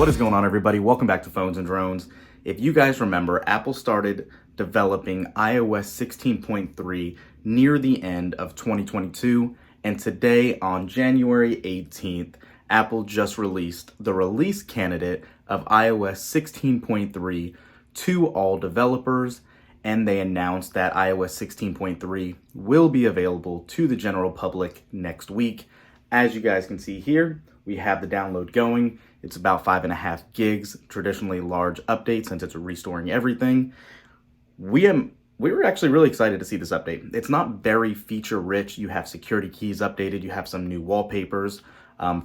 What is going on, everybody? Welcome back to Phones and Drones. If you guys remember, Apple started developing iOS 16.3 near the end of 2022, and today on January 18th, Apple just released the release candidate of iOS 16.3 to all developers, and they announced that iOS 16.3 will be available to the general public next week. As you guys can see here, we have the download going. It's about 5.5 gigs, traditionally large update since it's restoring everything. We were actually really excited to see this update. It's not very feature rich. You have security keys updated. You have some new wallpapers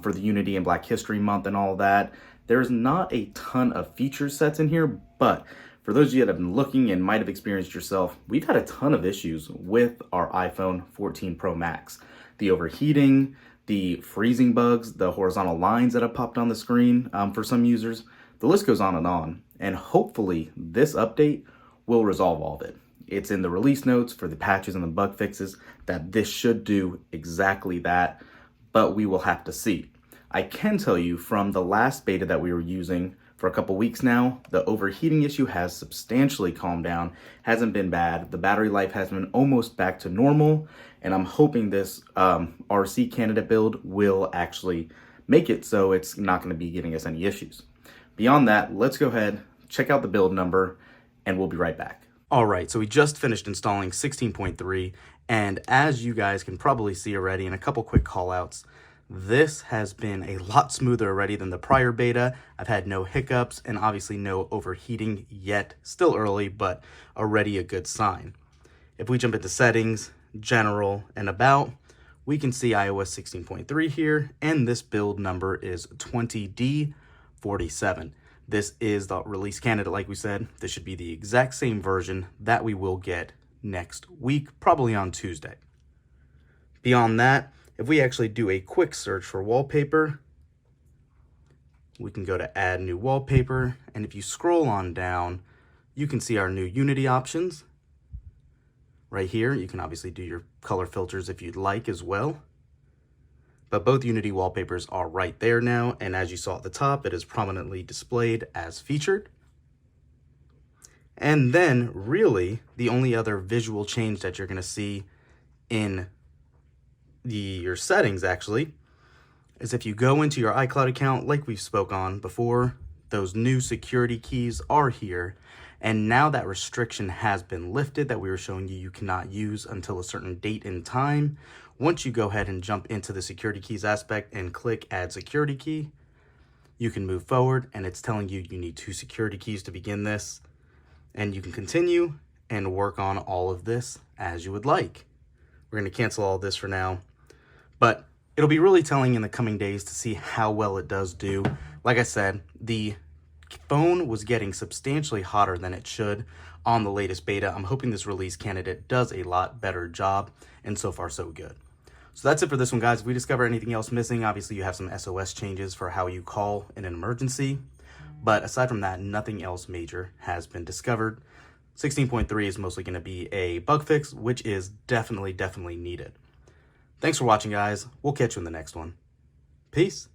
for the Unity and Black History Month and all that. There's not a ton of feature sets in here, but for those of you that have been looking and might have experienced yourself, we've had a ton of issues with our iPhone 14 Pro Max. The overheating, the freezing bugs, the horizontal lines that have popped on the screen for some users. The list goes on, and hopefully this update will resolve all of it. It's in the release notes for the patches and the bug fixes that this should do exactly that, but we will have to see. I can tell you from the last beta that we were using for a couple weeks now, the overheating issue has substantially calmed down, hasn't been bad. The battery life has been almost back to normal, and I'm hoping this RC candidate build will actually make it so it's not going to be giving us any issues. Beyond that, let's go ahead, check out the build number, and we'll be right back. All right, so we just finished installing 16.3, and as you guys can probably see already in a couple quick call outs, this has been a lot smoother already than the prior beta. I've had no hiccups and obviously no overheating yet. Still early, but already a good sign. If we jump into settings, general, and about, we can see iOS 16.3 here, and this build number is 20D47. This is the release candidate, like we said. This should be the exact same version that we will get next week, probably on Tuesday. Beyond that, if we actually do a quick search for wallpaper, we can go to add new wallpaper, and if you scroll on down, you can see our new Unity options. Right here, you can obviously do your color filters if you'd like as well. But both Unity wallpapers are right there now, and as you saw at the top, it is prominently displayed as featured. And then, really, the only other visual change that you're going to see in your settings actually is if you go into your iCloud account, like we've spoke on before, those new security keys are here, and now that restriction has been lifted that we were showing you cannot use until a certain date and time. Once you go ahead and jump into the security keys aspect and click add security key, you can move forward, and it's telling you you need 2 security keys to begin this, and you can continue and work on all of this as you would like. We're going to cancel all this for now, but it'll be really telling in the coming days to see how well it does do. Like I said, the phone was getting substantially hotter than it should on the latest beta. I'm hoping this release candidate does a lot better job, and so far so good. So that's it for this one, guys. If we discover anything else missing, obviously you have some SOS changes for how you call in an emergency, but aside from that, nothing else major has been discovered. 16.3 is mostly going to be a bug fix, which is definitely needed. Thanks for watching, guys. We'll catch you in the next one. Peace.